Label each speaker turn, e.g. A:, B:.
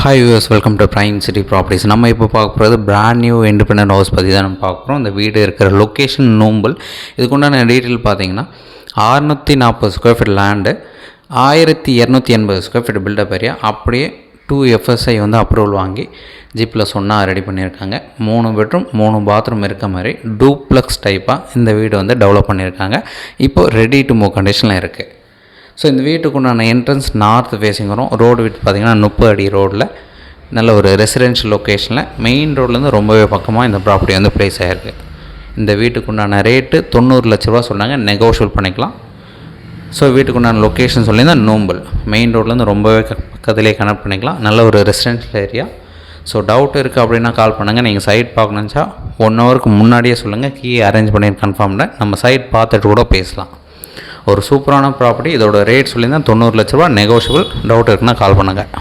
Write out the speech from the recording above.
A: Hi US welcome to prime city properties. நம்ம இப்போ பார்க்க போகிறது பிராண்ட் நியூ இண்டிபெண்டன்ட் ஹவுஸ் பற்றி தான் நம்ம பார்க்க போகிறோம். இந்த வீடு இருக்கிற லொக்கேஷன் நோம்பல். இதுக்குண்டான டீட்டெயில் பார்த்தீங்கன்னா 640 square feet land, 1280 square feet built up area, அப்படியே 2 FSI வந்து அப்ரூவல் வாங்கி G+1 ரெடி பண்ணியிருக்காங்க. 3 பெட்ரூம் 3 பாத்ரூம் இருக்க மாதிரி டூப்ளக்ஸ் டைப்பாக இந்த வீடு வந்து டெவலப் பண்ணியிருக்காங்க. இப்போது ரெடி டு மூவ் கண்டிஷனில் இருக்குது. ஸோ இந்த வீட்டுக்கு உண்டான என்ட்ரன்ஸ் நார்த் ஃபேஸிங் வரும். ரோடு விட்டு பார்த்திங்கன்னா 30 அடி ரோடில் நல்ல ஒரு ரெசிடென்ஷியல் லொக்கேஷனில் மெயின் ரோட்லேருந்து ரொம்பவே பக்கமாக இந்த ப்ராப்பர்ட்டி வந்து ப்ளேஸ் ஆகிருக்கு. இந்த வீட்டுக்கு உண்டான ரேட்டு 90 லட்ச ரூபா சொன்னாங்க, நெகோஷியல் பண்ணிக்கலாம். ஸோ வீட்டுக்கு உண்டான லொக்கேஷன் சொல்லியிருந்தால் நோம்பல் மெயின் ரோட்லேருந்து ரொம்பவே பக்கத்துலேயே கனெக்ட் பண்ணிக்கலாம். நல்ல ஒரு ரெசிடென்ஷியல் ஏரியா. ஸோ டவுட் இருக்குது அப்படின்னா கால் பண்ணுங்கள். நீங்கள் சைட் பார்க்கணுச்சா 1 ஹவருக்கு முன்னாடியே சொல்லுங்கள், கீ அரேஞ்ச் பண்ணி கன்ஃபார்ம்ல நம்ம சைட் பார்த்துட்டு கூட பேசலாம். ஒரு சூப்பரான ப்ராப்பர்ட்டி. இதோட ரேட் சொல்லியிருந்தால் 90 லட்ச ரூபா, நெகோஷியபிள். டவுட் இருக்குன்னா கால் பண்ணுங்கள்.